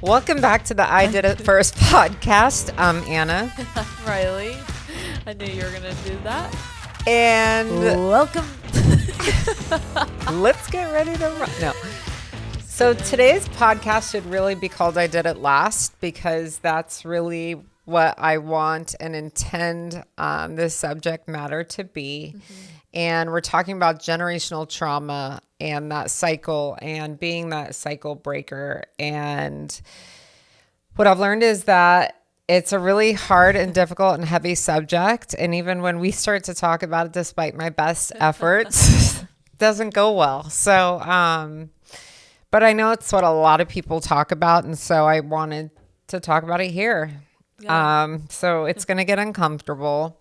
Welcome back to the I Did It First podcast. I'm Anna. Riley. I knew you were going to do that. And welcome. Let's get ready to run. No. So today's podcast should really be called I Did It Last, because that's really what I want and intend this subject matter to be. Mm-hmm. And we're talking about generational trauma and that cycle and being that cycle breaker. And what I've learned is that it's a really hard and difficult and heavy subject. And even when we start to talk about it, despite my best efforts, it doesn't go well. So, but I know it's what a lot of people talk about. And so I wanted to talk about it here. Yeah. So it's going to get uncomfortable.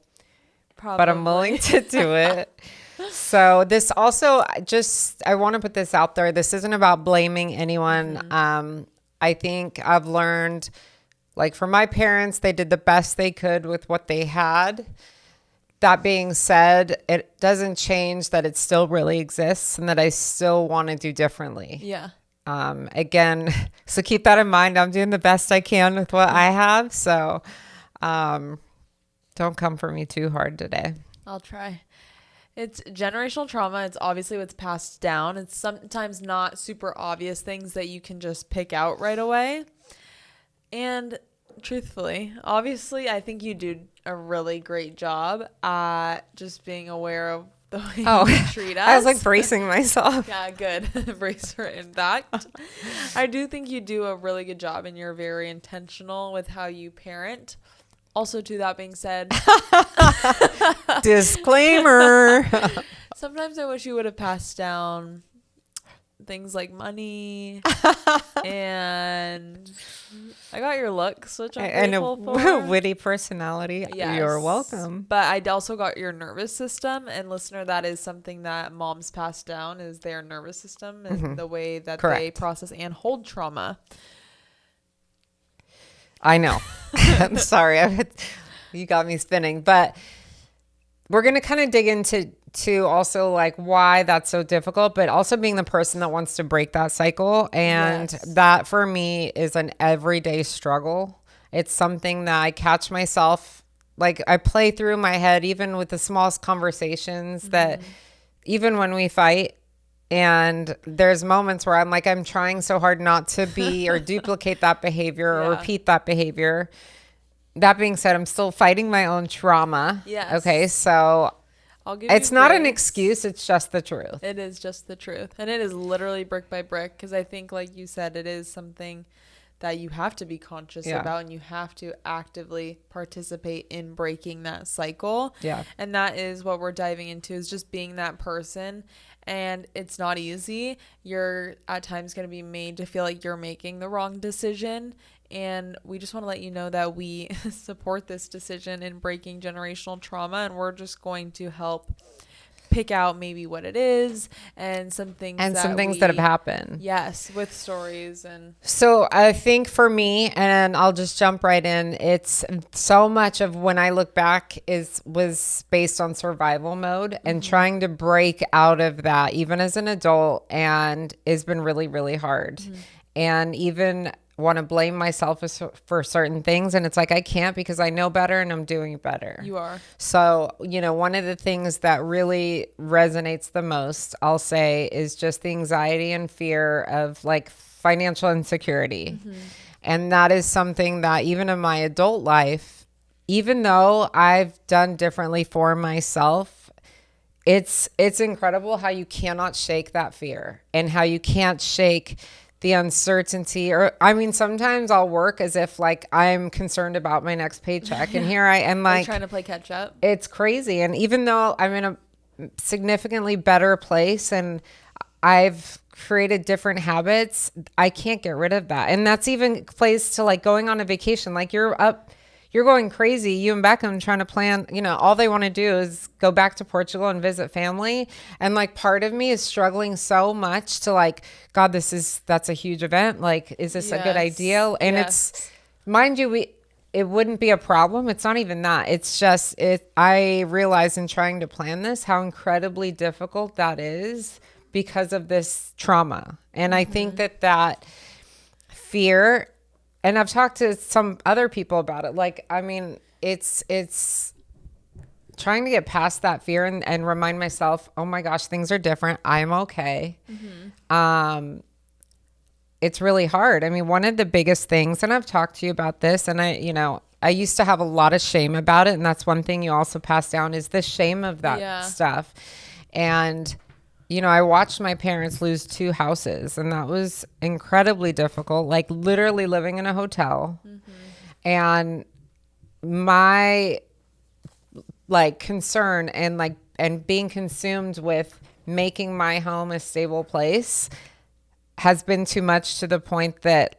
Probably. But I'm willing to do it. So this also, I want to put this out there. This isn't about blaming anyone. Mm-hmm. I think I've learned, like, for my parents, they did the best they could with what they had. That being said, it doesn't change that it still really exists and that I still want to do differently. Yeah. Again, so keep that in mind. I'm doing the best I can with what I have. So, don't come for me too hard today. I'll try. It's generational trauma. It's obviously what's passed down. It's sometimes not super obvious things that you can just pick out right away. And truthfully, obviously, I think you do a really great job at just being aware of the way you treat us. I was like bracing myself. Yeah, good. Brace for impact. I do think you do a really good job, and you're very intentional with how you parent. Also, to that being said, disclaimer. Sometimes I wish you would have passed down things like money, and I got your looks, which I'm grateful for. And a witty personality. Yes. You're welcome. But I also got your nervous system, and listener, that is something that moms pass down, is their nervous system and the way that they process and hold trauma. I know. I'm sorry. You got me spinning. But we're going to kind of dig into also like why that's so difficult, but also being the person that wants to break that cycle. And that for me is an everyday struggle. It's something that I catch myself, like I play through my head, even with the smallest conversations, that even when we fight, and there's moments where I'm trying so hard not to be or duplicate that behavior or repeat that behavior. That being said, I'm still fighting my own trauma. Yes. Okay, so it's not an excuse. It's just the truth. It is just the truth. And it is literally brick by brick, because I think, like you said, it is something that you have to be conscious about, and you have to actively participate in breaking that cycle. Yeah. And that is what we're diving into, is just being that person. And it's not easy. You're at times going to be made to feel like you're making the wrong decision. And we just want to let you know that we support this decision in breaking generational trauma. And we're just going to help pick out maybe what it is and some things that have happened. Yes, with stories. And so I think for me, and I'll just jump right in, it's so much of when I look back was based on survival mode and trying to break out of that even as an adult, and it's been really, really hard. And even want to blame myself for certain things, and it's like I can't, because I know better and I'm doing better. You are. So, one of the things that really resonates the most, I'll say, is just the anxiety and fear of like financial insecurity. And that is something that even in my adult life, even though I've done differently for myself, it's incredible how you cannot shake that fear and how you can't shake the uncertainty. Or sometimes I'll work as if like I'm concerned about my next paycheck, and here I am like trying to play catch up. It's crazy. And even though I'm in a significantly better place and I've created different habits, I can't get rid of that. And that's even plays to like going on a vacation. Like you're going crazy. You and Beckham trying to plan, all they want to do is go back to Portugal and visit family. And like part of me is struggling so much to like, God, that's a huge event. Like, is this a good idea? And it's, mind you, it wouldn't be a problem. It's not even that. It's just, I realize in trying to plan this, how incredibly difficult that is because of this trauma. And I think that fear and I've talked to some other people about it. Like, I mean, it's trying to get past that fear and remind myself, oh my gosh, things are different. I'm okay. It's really hard. I mean, one of the biggest things, and I've talked to you about this, and I used to have a lot of shame about it. And that's one thing you also pass down is the shame of that stuff. And, I watched my parents lose 2 houses, and that was incredibly difficult, like literally living in a hotel. And my concern and being consumed with making my home a stable place has been too much, to the point that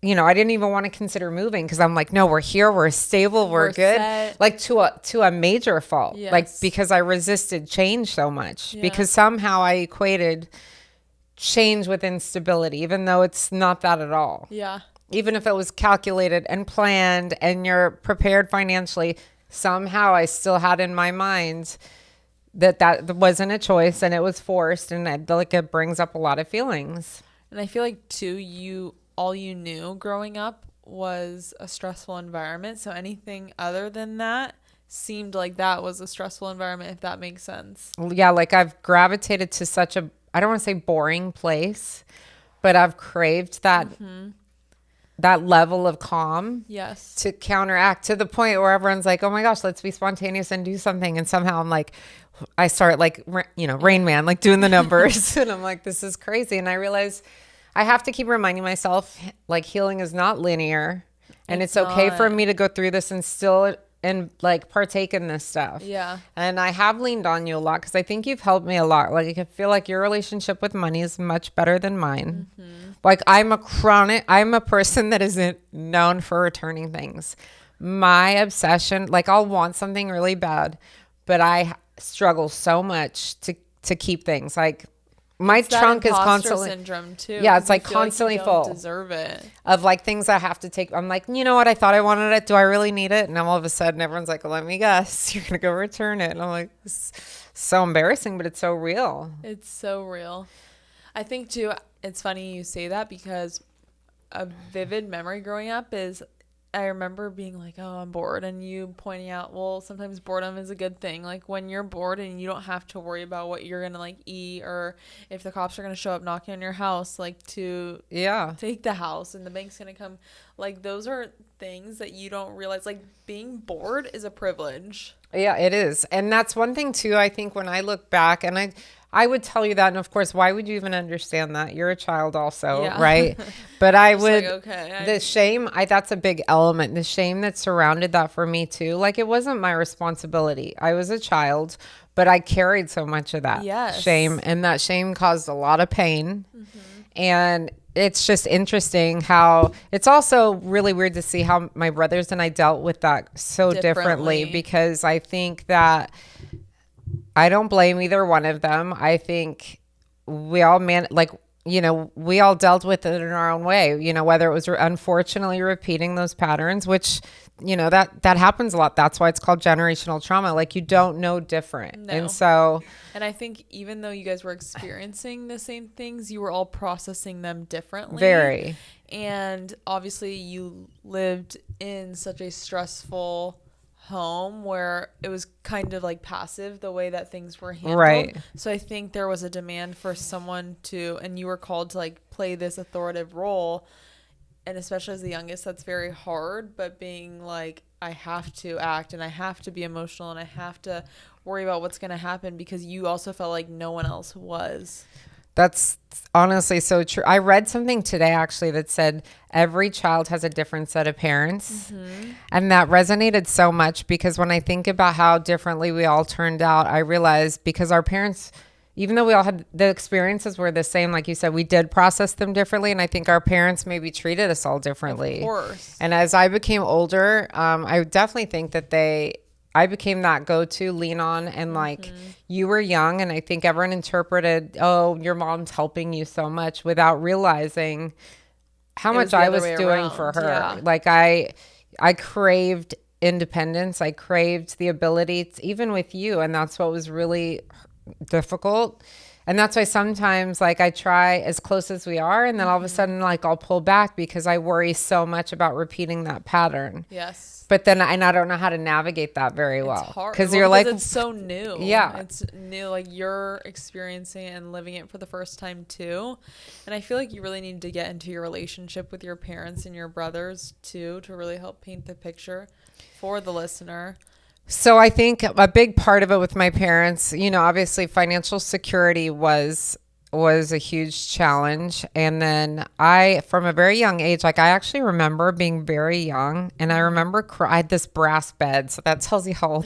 I didn't even want to consider moving, because I'm like, no, we're here, we're stable, we're good. Set. Like to a major fault. Yes. Like, because I resisted change so much, because somehow I equated change with instability, even though it's not that at all. Yeah. Even if it was calculated and planned and you're prepared financially, somehow I still had in my mind that wasn't a choice, and it was forced, and it brings up a lot of feelings. And I feel like too, all you knew growing up was a stressful environment, so anything other than that seemed like that was a stressful environment, if that makes sense. Yeah, like I've gravitated to such a, I don't want to say boring place, but I've craved that that level of calm. Yes. To counteract, to the point where everyone's like, oh my gosh, let's be spontaneous and do something. And somehow I'm like, I start like, Rain Man, like doing the numbers. And I'm like, this is crazy. And I realize I have to keep reminding myself, like, healing is not linear. And it's okay for me to go through this and still partake in this stuff. Yeah. And I have leaned on you a lot, because I think you've helped me a lot. Like, I feel like your relationship with money is much better than mine. Like, I'm a person that isn't known for returning things. My obsession, like, I'll want something really bad, but I struggle so much to keep things. Like, my trunk is constantly syndrome too. Yeah, it's like constantly like you don't full. Deserve it. Of like things I have to take. I'm like, you know what? I thought I wanted it. Do I really need it? And then all of a sudden, everyone's like, well, let me guess. You're gonna go return it. And I'm like, this is so embarrassing, but it's so real. It's so real. I think too. It's funny you say that, because a vivid memory growing up is, I remember being like, oh, I'm bored. And you pointing out, well, sometimes boredom is a good thing. Like, when you're bored and you don't have to worry about what you're going to like eat, or if the cops are going to show up knocking on your house, like to take the house, and the bank's going to come. Like, those are things that you don't realize. Like, being bored is a privilege. Yeah, it is. And that's one thing too, I think, when I look back, and I would tell you that, and of course, why would you even understand that? You're a child also, right? But I would, like, okay, the shame, that's a big element. The shame that surrounded that for me too. Like, it wasn't my responsibility. I was a child, but I carried so much of that shame, and that shame caused a lot of pain. And it's just interesting how it's also really weird to see how my brothers and I dealt with that so differently, because I think that I don't blame either one of them. I think we all we all dealt with it in our own way, whether it was unfortunately repeating those patterns, which, that happens a lot. That's why it's called generational trauma. Like, you don't know different. No. And I think even though you guys were experiencing the same things, you were all processing them differently. Very. And obviously you lived in such a stressful home where it was kind of like passive, the way that things were handled. Right. So I think there was a demand for someone and you were called to like play this authoritative role. And especially as the youngest, that's very hard. But being like, I have to act, and I have to be emotional, and I have to worry about what's going to happen, because you also felt like no one else was. That's honestly so true. I read something today actually that said every child has a different set of parents. And that resonated so much, because when I think about how differently we all turned out, I realized, because our parents, even though we all had the experiences were the same, like you said, we did process them differently. And I think our parents maybe treated us all differently. Of course. And as I became older, I definitely think that I became that go-to lean on, and like, you were young, and I think everyone interpreted, oh, your mom's helping you so much, without realizing how much I was doing for her. Yeah. Like, I craved independence. I craved the ability to, even with you. And that's what was really difficult. And that's why sometimes like I try as close as we are, and then all of a sudden like I'll pull back because I worry so much about repeating that pattern. Yes. But then and I don't know how to navigate that very well. It's hard Because you're like, it's so new. Yeah. It's new. Like you're experiencing and living it for the first time too. And I feel like you really need to get into your relationship with your parents and your brothers too to really help paint the picture for the listener. So I think a big part of it with my parents, you know, obviously financial security was a huge challenge. And then I, from a very young age, like I actually remember being very young, and I remember I had this brass bed. So that tells you how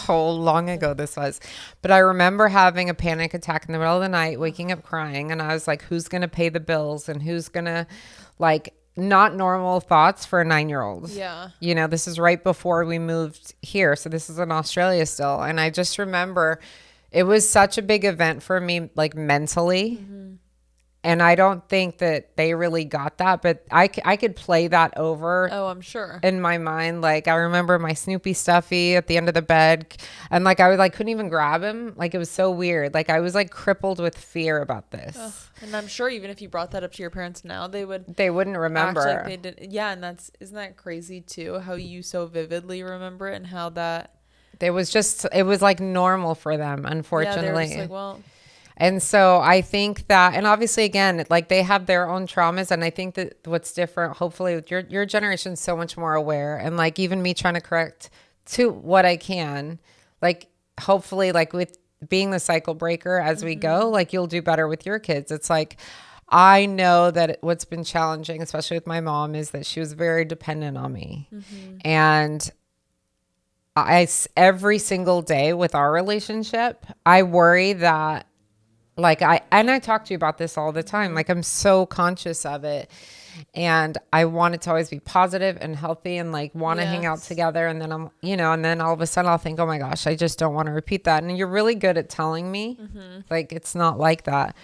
long ago this was. But I remember having a panic attack in the middle of the night, waking up crying. And I was like, who's going to pay the bills, and who's going to like, not normal thoughts for a 9-year-old. Yeah. You know, this is right before we moved here. So this is in Australia still. And I just remember it was such a big event for me, like mentally. And I don't think that they really got that, but I could play that over. Oh, I'm sure. In my mind. Like I remember my Snoopy stuffy at the end of the bed, and like I was like couldn't even grab him. Like it was so weird. Like I was like crippled with fear about this. Ugh. And I'm sure even if you brought that up to your parents now, they wouldn't remember. Act like they didn't. Yeah, and isn't that crazy too? How you so vividly remember it, and how that it was like normal for them, unfortunately. Yeah, they were just like, well. And so I think that, and obviously again, like they have their own traumas. And I think that what's different, hopefully with your generation's so much more aware, and like even me trying to correct to what I can, like hopefully like with being the cycle breaker as we go, like you'll do better with your kids. It's like, I know that what's been challenging, especially with my mom, is that she was very dependent on me. And every single day with our relationship, I worry that like I talk to you about this all the time. Like I'm so conscious of it, and I want it to always be positive and healthy, and like want to hang out together. And then I'm, you know, and then all of a sudden I'll think, oh my gosh, I just don't want to repeat that. And you're really good at telling me, like, it's not like that,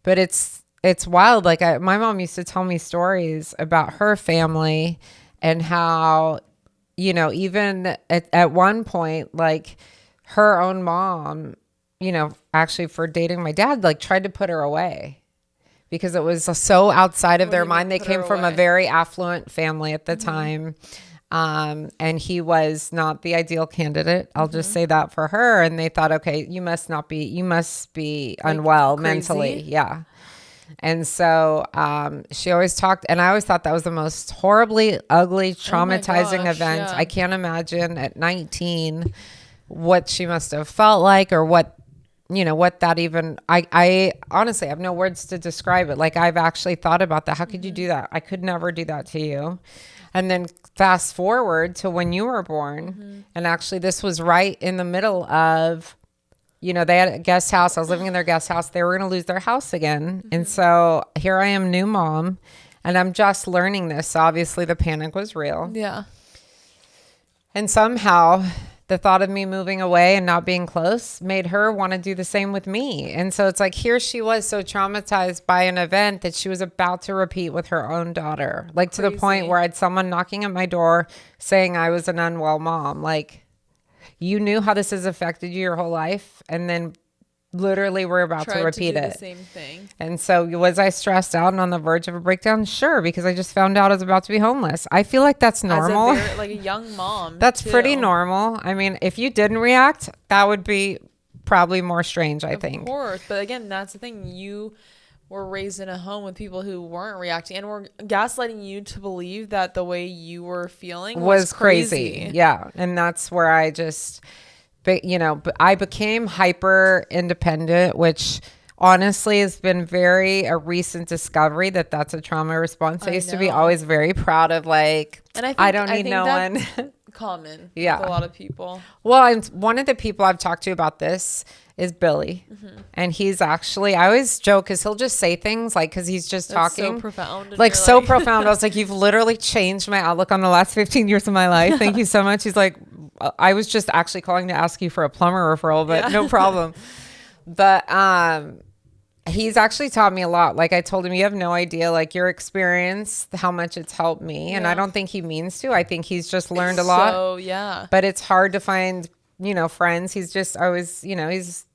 but it's wild. Like my mom used to tell me stories about her family and how, you know, even at one point, like her own mom, you know, actually for dating my dad, like tried to put her away because it was so outside of their mind. They came from a very affluent family at the time. And he was not the ideal candidate. I'll just say that for her. And they thought, okay, you must be like unwell mentally. Yeah. And so she always talked, and I always thought that was the most horribly ugly, traumatizing event. Yeah. I can't imagine at 19 what she must have felt like, or what, you know, what that even, I honestly have no words to describe it. Like I've actually thought about that. How could you do that? I could never do that to you. And then fast forward to when you were born. And actually this was right in the middle of, you know, they had a guest house. I was living in their guest house. They were going to lose their house again. And so here I am, new mom, and I'm just learning this. So obviously the panic was real. Yeah. And somehow the thought of me moving away and not being close made her want to do the same with me. And so it's like, here she was so traumatized by an event that she was about to repeat with her own daughter, like to the point where I had someone knocking at my door saying I was an unwell mom. Like, you knew how this has affected you your whole life, and then literally we're about to repeat it. The same thing. And so was I stressed out and on the verge of a breakdown? Sure, because I just found out I was about to be homeless. I feel like that's normal. Like a young mom. That's pretty normal. I mean, if you didn't react, that would be probably more strange, I think. Of course. But again, that's the thing. You were raised in a home with people who weren't reacting and were gaslighting you to believe that the way you were feeling was crazy. Yeah. And that's where I just... But, you know, I became hyper independent, which honestly has been a recent discovery that that's a trauma response. I used to be always very proud of, like, and I don't need no one. Common. Yeah. With a lot of people. Well, one of the people I've talked to about this is Billy. And he's actually, I always joke because he'll just say things like, because he's just talking. So profound. Like so profound. I was like, you've literally changed my outlook on the last 15 years of my life. Thank you so much. He's like, I was just actually calling to ask you for a plumber referral, but no problem. But he's actually taught me a lot. Like I told him, you have no idea, like your experience, how much it's helped me. And I don't think he means to. I think he's just learned a lot. So, yeah. But it's hard to find, you know, friends. He's just always, you know, he's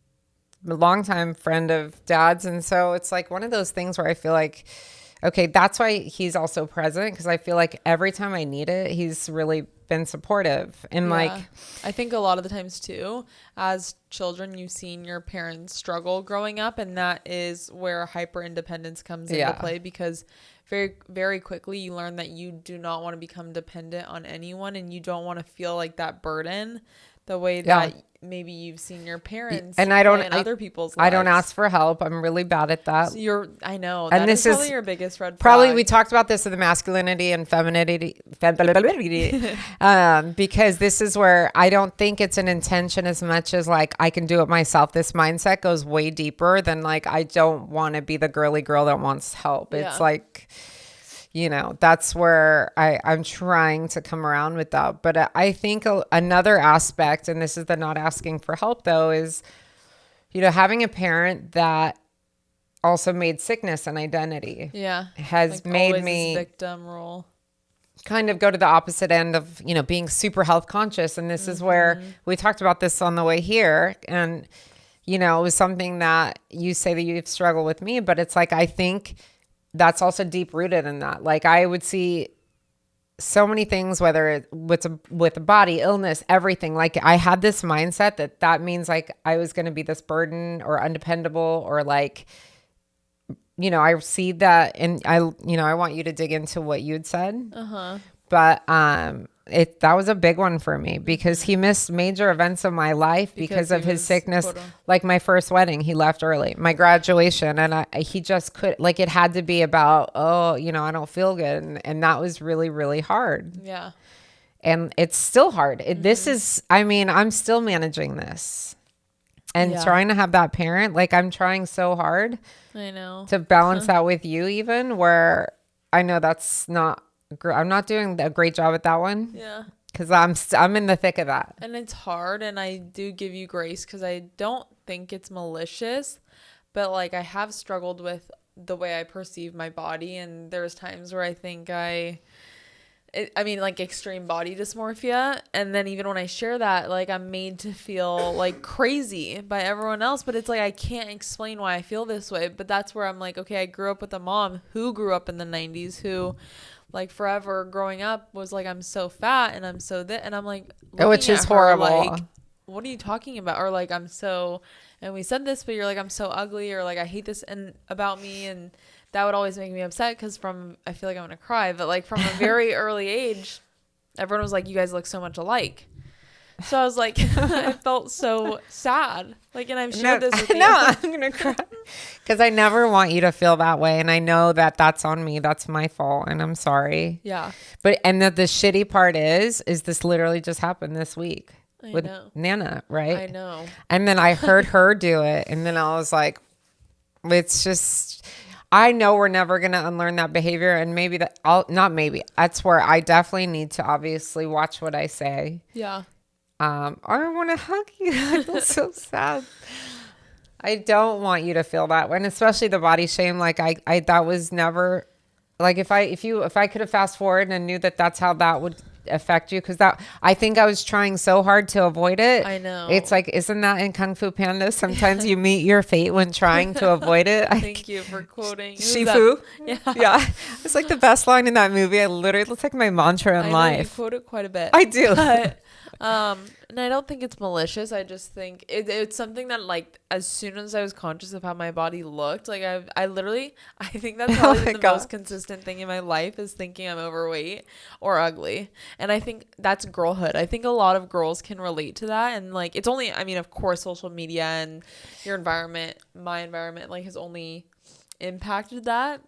a longtime friend of Dad's. And so it's like one of those things where I feel like, okay, that's why he's also present, because I feel like every time I need it, he's really been supportive. And like, I think a lot of the times too, as children, you've seen your parents struggle growing up, and that is where hyper independence comes into play, because very, very quickly you learn that you do not want to become dependent on anyone, and you don't want to feel like that burden the way that maybe you've seen your parents and I don't, in other people's lives. I don't ask for help. I'm really bad at that. So I know. And that this is probably is your biggest red flag. Probably we talked about this with the masculinity and femininity, because this is where I don't think it's an intention as much as like, I can do it myself. This mindset goes way deeper than like, I don't want to be the girly girl that wants help. It's like, you know, that's where I'm trying to come around with that. But I think another aspect, and this is the not asking for help though, is, you know, having a parent that also made sickness an identity. Has like made me victim role. Kind of go to the opposite end of, you know, being super health conscious. And this is where we talked about this on the way here. And, you know, it was something that you say that you've struggled with me, but it's like, I think that's also deep rooted in that. Like I would see so many things, whether it with a body illness, everything. Like I had this mindset that means like I was going to be this burden or undependable, or like, you know, I see that, and I want you to dig into what you'd said. But that was a big one for me, because he missed major events of my life because of his sickness. Like my first wedding, he left early. My graduation, and he just could, like, it had to be about, oh, you know, I don't feel good, and that was really, really hard. And it's still hard. This is, I mean, I'm still managing this. And trying to have that parent, like I'm trying so hard. I know. To balance that with you, even where I know that's not, I'm not doing a great job at that one. Because I'm in the thick of that. And it's hard, and I do give you grace because I don't think it's malicious, but like I have struggled with the way I perceive my body, and there's times where I think like extreme body dysmorphia, and then even when I share that, like I'm made to feel like crazy by everyone else, but it's like I can't explain why I feel this way. But that's where I'm like, okay, I grew up with a mom who grew up in the 90s, who like forever growing up was like, I'm so fat and I'm so and I'm like, which is horrible. Like, what are you talking about? Or like, I'm so, and we said this, but you're like, I'm so ugly, or like I hate this and about me. And that would always make me upset, because I feel like I'm gonna cry, but like from a very early age, everyone was like, you guys look so much alike. So I was like, I felt so sad. Like, and I've shared this with you. No, I'm gonna cry, because I never want you to feel that way, and I know that that's on me. That's my fault, and I'm sorry. But and the shitty part is this literally just happened this week with Nana, right? I know. And then I heard her do it, and then I was like, it's just, I know we're never going to unlearn that behavior. And maybe that's where I definitely need to obviously watch what I say. I want to hug you. I feel so sad. I don't want you to feel that way. And especially the body shame. Like I that was never, like if I could have fast forward and knew that that's how that would affect you, because that, I think I was trying so hard to avoid it. I know. It's like, isn't that in Kung Fu Panda? Sometimes you meet your fate when trying to avoid it. Thank you for quoting Shifu. Yeah. It's like the best line in that movie. I literally, it's like my mantra in life. You quote it quite a bit. I do. But, and I don't think it's malicious. I just think it's something that, like, as soon as I was conscious of how my body looked, like I think that's probably the most consistent thing in my life, is thinking I'm overweight or ugly. And I think that's girlhood. I think a lot of girls can relate to that. And like, it's only, I mean, of course, social media and your environment, my environment, like has only impacted that.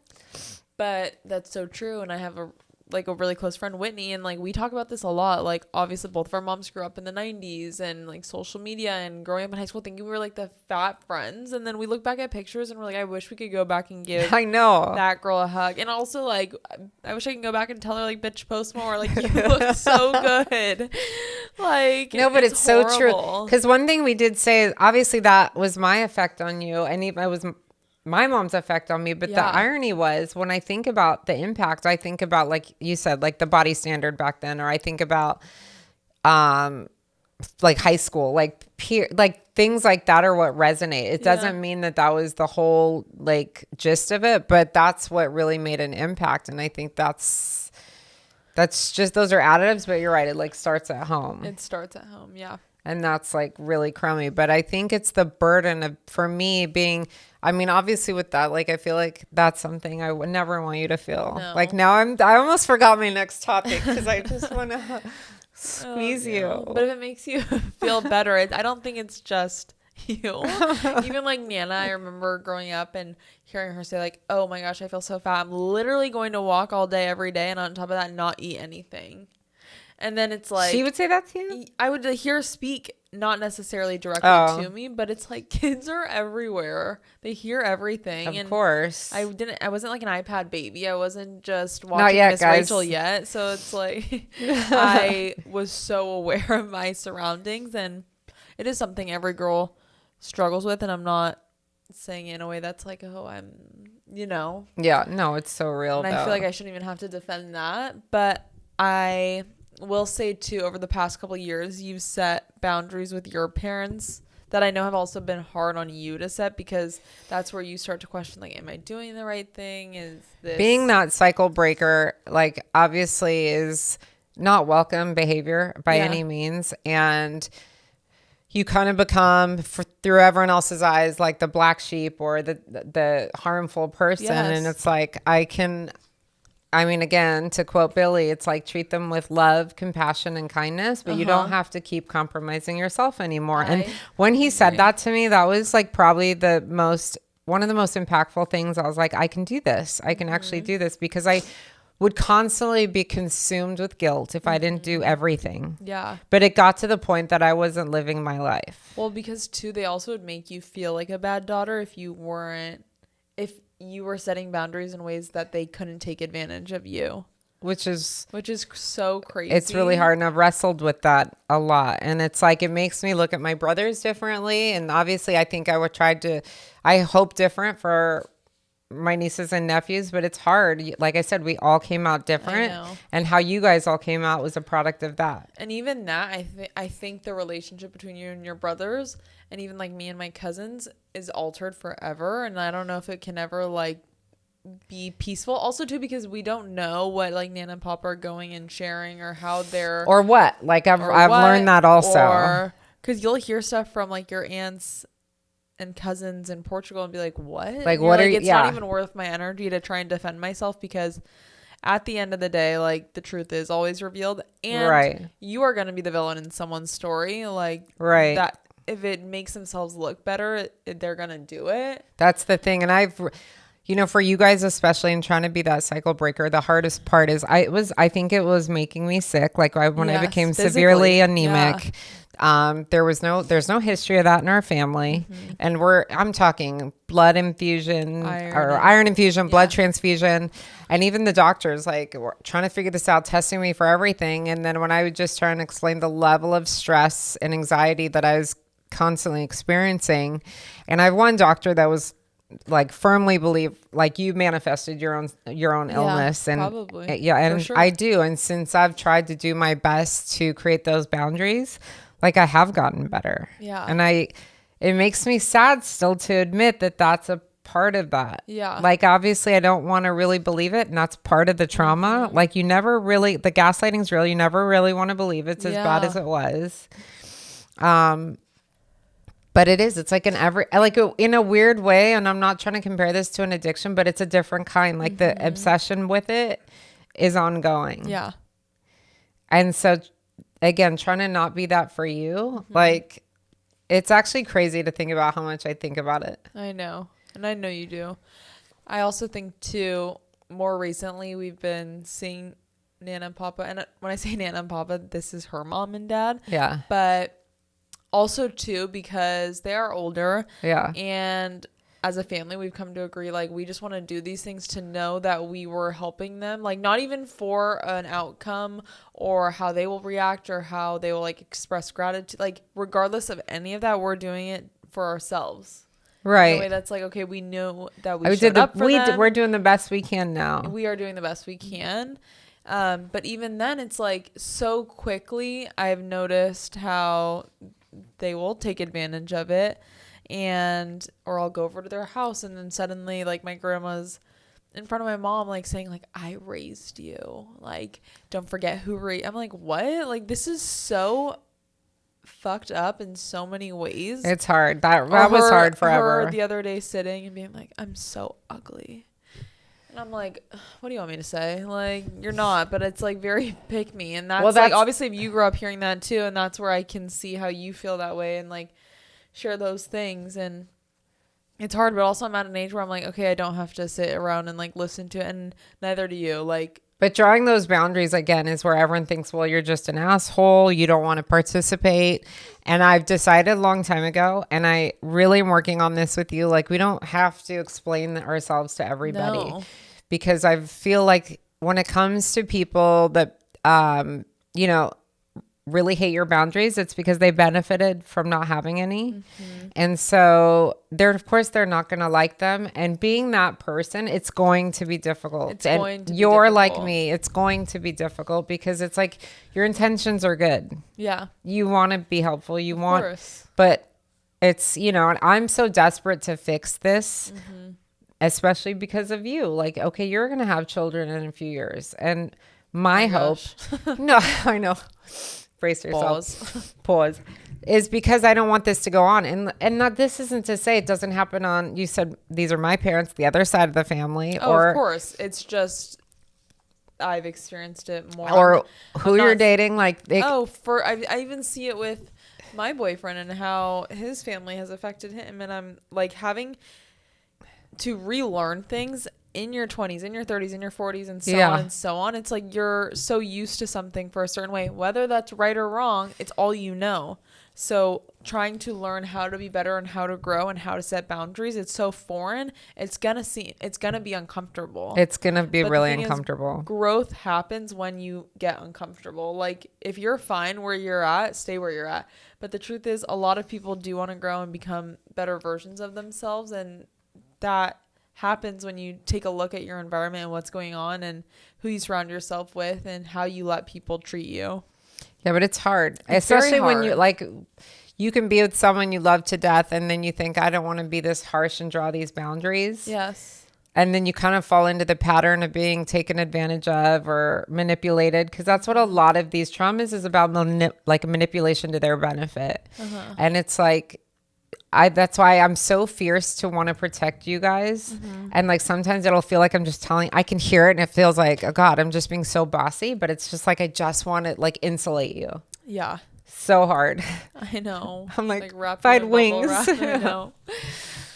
But that's so true. And I have a really close friend, Whitney, and like we talk about this a lot. Like, obviously both of our moms grew up in the 90s, and like social media and growing up in high school thinking we were like the fat friends, and then we look back at pictures and we're like, I wish we could go back and give that girl a hug. And also, like, I wish I could go back and tell her, like, bitch, post more, like, you look so good. Like, no, but it's so true, because one thing we did say is obviously that was my effect on you, and even it was my mom's effect on me. But the irony was, when I think about the impact, I think about, like you said, like the body standard back then, or I think about like high school, like things like that are what resonate. It doesn't mean that was the whole like gist of it, but that's what really made an impact. And I think that's just, those are additives, but you're right. It like starts at home. It starts at home. Yeah. And that's like really crummy. But I think it's the burden of, for me, being, I mean, obviously with that, like, I feel like that's something I would never want you to feel. No. Like now I almost forgot my next topic because I just want to squeeze you. But if it makes you feel better, I don't think it's just you. Even like Nana, I remember growing up and hearing her say like, oh my gosh, I feel so fat. I'm literally going to walk all day, every day. And on top of that, not eat anything. And then it's like, she would say that to you? I would hear her speak, not necessarily directly to me, but it's like kids are everywhere. They hear everything. Of course. I wasn't like an iPad baby. I wasn't just watching Miss Rachel yet. So it's like, I was so aware of my surroundings, and it is something every girl struggles with. And I'm not saying it in a way that's like, oh, I'm, Yeah, no, it's so real. And I feel like I shouldn't even have to defend that. But I will say too, over the past couple of years, you've set boundaries with your parents that I know have also been hard on you to set, because that's where you start to question, like, am I doing the right thing? Is this being that cycle breaker, like, obviously is not welcome behavior by any means. And you kind of become, through everyone else's eyes, like the black sheep or the harmful person. Yes. And it's like, I mean, again, to quote Billy, it's like treat them with love, compassion, and kindness, but you don't have to keep compromising yourself anymore. And when he said that to me, that was like probably one of the most impactful things. I was like, I can do this. I can actually do this, because I would constantly be consumed with guilt if I didn't do everything. Yeah. But it got to the point that I wasn't living my life. Well, because too, they also would make you feel like a bad daughter if you were setting boundaries in ways that they couldn't take advantage of you. Which is so crazy. It's really hard, and I've wrestled with that a lot. And it's like, it makes me look at my brothers differently. And obviously I think I hope different for my nieces and nephews, but it's hard. Like I said, we all came out different, and how you guys all came out was a product of that. And even that, I think the relationship between you and your brothers, and even like me and my cousins, is altered forever. And I don't know if it can ever like be peaceful. Also too, because we don't know what like Nana and Papa are going and sharing, or how they're, or what. Like I've learned that also. Because you'll hear stuff from like your aunts and cousins in Portugal and be like, what? Like, what are you? It's not even worth my energy to try and defend myself, because at the end of the day, like, the truth is always revealed, and you are going to be the villain in someone's story. Like, that if it makes themselves look better, they're going to do it. That's the thing. And for you guys, especially in trying to be that cycle breaker, the hardest part is I think it was making me sick. Like when I became physically severely anemic, there's no history of that in our family. And I'm talking blood infusion or iron infusion, blood transfusion. And even the doctors like were trying to figure this out, testing me for everything. And then when I would just try and explain the level of stress and anxiety that I was constantly experiencing. And I have one doctor that was like firmly believe like you manifested your own illness, and probably. And sure. I do. And since I've tried to do my best to create those boundaries, like I have gotten better. Yeah. And it makes me sad still to admit that that's a part of that. Yeah. Like obviously I don't want to really believe it, and that's part of the trauma. Like the gaslighting's real. You never really want to believe it's as bad as it was. But it's like in a weird way, and I'm not trying to compare this to an addiction, but it's a different kind. Like the obsession with it is ongoing. Yeah. And so again, trying to not be that for you, like it's actually crazy to think about how much I think about it. I know. And I know you do. I also think too, more recently we've been seeing Nana and Papa, and when I say Nana and Papa, this is her mom and dad. Yeah. But also too, because they are older. Yeah. And as a family, we've come to agree, like, we just want to do these things to know that we were helping them, like, not even for an outcome or how they will react or how they will like express gratitude. Like, regardless of any of that, we're doing it for ourselves. Right. In a way that's like, okay, we know that we showed up for them. We're doing the best we can now. We are doing the best we can. But even then, it's like so quickly I've noticed how they will take advantage of it. And or I'll go over to their house and then suddenly like my grandma's in front of my mom like saying like, I raised you, like don't forget who raised. I'm like, what? Like this is so fucked up in so many ways. It's hard. That was hard forever. Her the other day sitting and being like, I'm so ugly. And I'm like, what do you want me to say? Like, you're not, but it's like very pick me. And that's like, obviously if you grew up hearing that too, and that's where I can see how you feel that way and like share those things. And it's hard, but also I'm at an age where I'm like, okay, I don't have to sit around and like listen to it, and neither do you. Like, but drawing those boundaries again is where everyone thinks, well, you're just an asshole. You don't want to participate. And I've decided a long time ago, and I really am working on this with you. Like, we don't have to explain ourselves to everybody. No. Because I feel like when it comes to people that, you know, really hate your boundaries, it's because they benefited from not having any. Mm-hmm. And so of course they're not going to like them. And being that person, it's going to be difficult. It's going to be difficult. Like me, it's going to be difficult because it's like your intentions are good. Yeah. You want to be helpful. You want, of course. But it's, you know, and I'm so desperate to fix this. Mm-hmm. Especially because of you. Like, okay, you're going to have children in a few years. And my hope, no, I know, brace yourself, pause, is because I don't want this to go on. And not, this isn't to say it doesn't happen on, you said these are my parents, the other side of the family. Oh, of course. It's just, I've experienced it more. Or who you're dating. Like, I even see it with my boyfriend and how his family has affected him. And I'm like having to relearn things in your 20s, in your 30s, in your 40s, and so on and so on. It's like you're so used to something for a certain way, whether that's right or wrong. It's all you know. So trying to learn how to be better and how to grow and how to set boundaries, it's so foreign. It's gonna be uncomfortable. It's gonna be really uncomfortable. Growth happens when you get uncomfortable. Like if you're fine where you're at, stay where you're at. But the truth is, a lot of people do want to grow and become better versions of themselves, and that happens when you take a look at your environment and what's going on and who you surround yourself with and how you let people treat you. Yeah, but it's hard. Especially when you like, you can be with someone you love to death and then you think, I don't want to be this harsh and draw these boundaries. Yes. And then you kind of fall into the pattern of being taken advantage of or manipulated, because that's what a lot of these traumas is about, like manipulation to their benefit. Uh-huh. And it's like, that's why I'm so fierce to want to protect you guys. Mm-hmm. And like, sometimes it'll feel like I'm just I can hear it and it feels like, oh God, I'm just being so bossy, but it's just like, I just want to like insulate you. Yeah. So hard. I know. I'm like find wings. I know.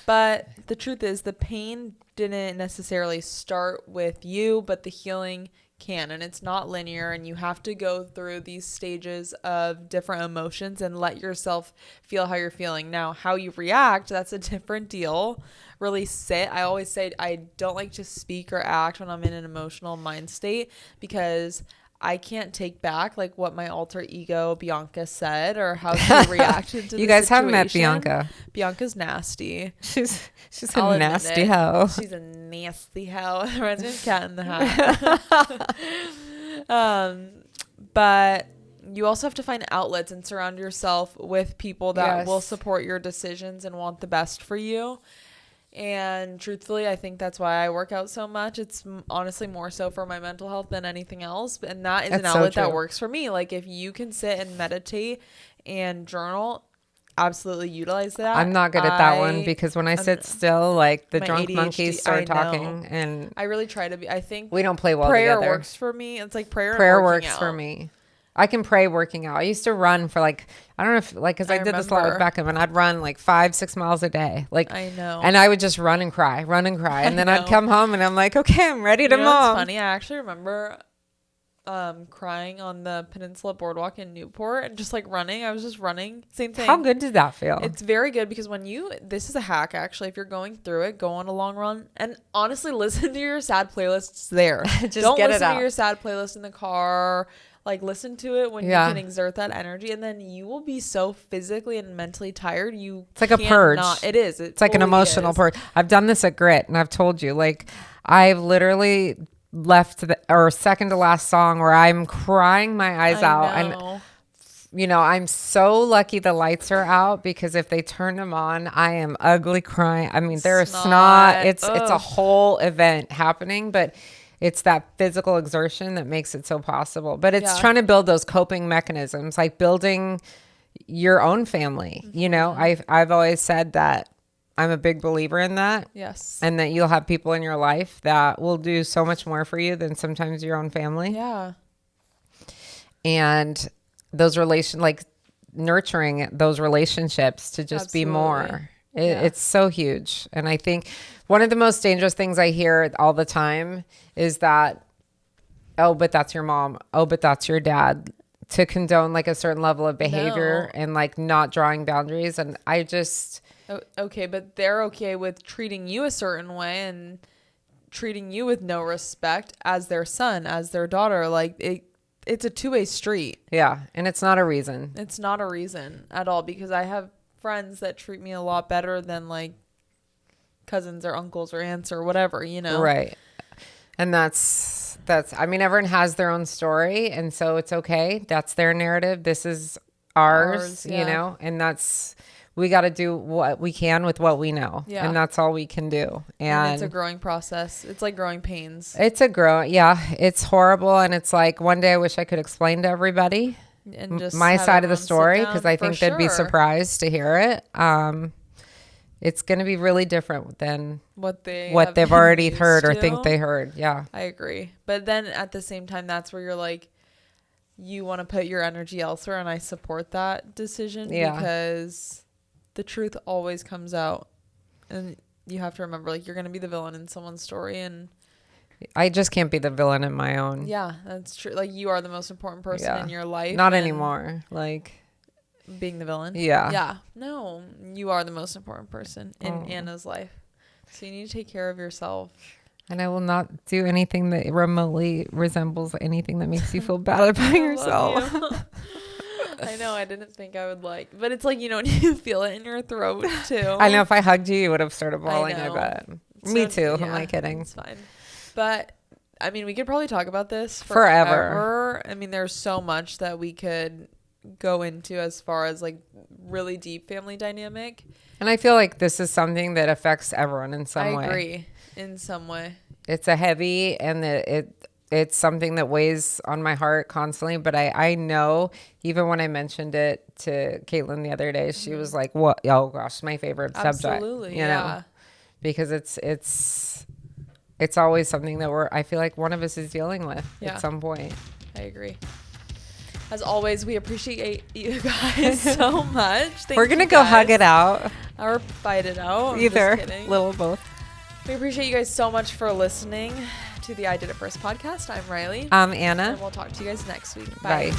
But the truth is the pain didn't necessarily start with you, but the healing can, and it's not linear, and you have to go through these stages of different emotions and let yourself feel how you're feeling. Now, how you react, that's a different deal. Really sit. I always say I don't like to speak or act when I'm in an emotional mind state, because I can't take back like what my alter ego Bianca said or how she reacted to you guys haven't met Bianca. Bianca's nasty. She's a nasty hoe. She's a nasty hoe. Reminds me of Cat in the Hat. But you also have to find outlets and surround yourself with people that will support your decisions and want the best for you. And truthfully, I think that's why I work out so much. It's honestly more so for my mental health than anything else. And that is an outlet that works for me. Like if you can sit and meditate and journal, absolutely utilize that. I'm not good at that one, because when I sit still, like the drunk ADHD, monkeys start talking, and I really try to be. I think we don't play well prayer together. Works for me. It's like prayer works out for me. I can pray working out. I used to run for like, I don't know if like, cause I did this a lot with Beckham, and I'd run like 5-6 miles a day. Like, I know. And I would just run and cry. And then I'd come home and I'm like, okay, I'm ready to mom. It's funny. I actually remember crying on the Peninsula Boardwalk in Newport and just like running. I was just running. Same thing. How good did that feel? It's very good, because this is a hack actually. If you're going through it, go on a long run and honestly listen to your sad playlists there. Don't listen to your sad playlist in the car. Like listen to it when you can exert that energy, and then you will be so physically and mentally tired. It's like a purge. It is. It's like an emotional purge. I've done this at Grit, and I've told you, like I've literally left second to last song where I'm crying my eyes out, and I'm so lucky the lights are out, because if they turn them on, I am ugly crying. I mean, there's snot. It's a whole event happening, but it's that physical exertion that makes it so possible. But it's trying to build those coping mechanisms, like building your own family. I've always said that I'm a big believer in that. Yes. And that you'll have people in your life that will do so much more for you than sometimes your own family. Yeah. And those nurturing those relationships to just be more. It's so huge. And I think one of the most dangerous things I hear all the time is that, oh, but that's your mom. Oh, but that's your dad. To condone like a certain level of behavior and like not drawing boundaries. And I just... Okay, but they're okay with treating you a certain way and treating you with no respect as their son, as their daughter. Like it's a two-way street. Yeah. And it's not a reason. It's not a reason at all, because I have friends that treat me a lot better than like cousins or uncles or aunts or whatever, Right. And that's, I mean, everyone has their own story, and so it's okay. That's their narrative. This is ours, and we got to do what we can with what we know. Yeah. And that's all we can do. And it's a growing process. It's like growing pains. It's it's horrible. And it's like, one day I wish I could explain to everybody and just my side of the story, because I think they'd be surprised to hear it. It's going to be really different than what they've already heard or think they heard. Yeah. I agree. But then at the same time, that's where you're like, you want to put your energy elsewhere. And I support that decision because the truth always comes out. And you have to remember, like, you're going to be the villain in someone's story. And I just can't be the villain in my own. Yeah, that's true. Like, you are the most important person in your life. Not anymore. Like... being the villain. Yeah. No, you are the most important person in Anna's life. So you need to take care of yourself. And I will not do anything that remotely resembles anything that makes you feel bad about yourself. I know. I didn't think I would but it's like, when you feel it in your throat too. I know, if I hugged you, you would have started bawling, I bet. Me too. Yeah, I'm not kidding. It's fine. But I mean, we could probably talk about this forever. I mean, there's so much that we could go into as far as like really deep family dynamic. And I feel like this is something that affects everyone in some way. I agree. In some way. It's a heavy, and it's something that weighs on my heart constantly. But I know, even when I mentioned it to Caitlin the other day, she was like, "What? Oh gosh, my favorite subject." Absolutely, you know? Because it's always something that I feel like one of us is dealing with at some point. I agree. As always, we appreciate you guys so much. We're going to go hug it out. Or fight it out. Either. Little both. We appreciate you guys so much for listening to the I Did It First podcast. I'm Riley. I'm Anna. And we'll talk to you guys next week. Bye.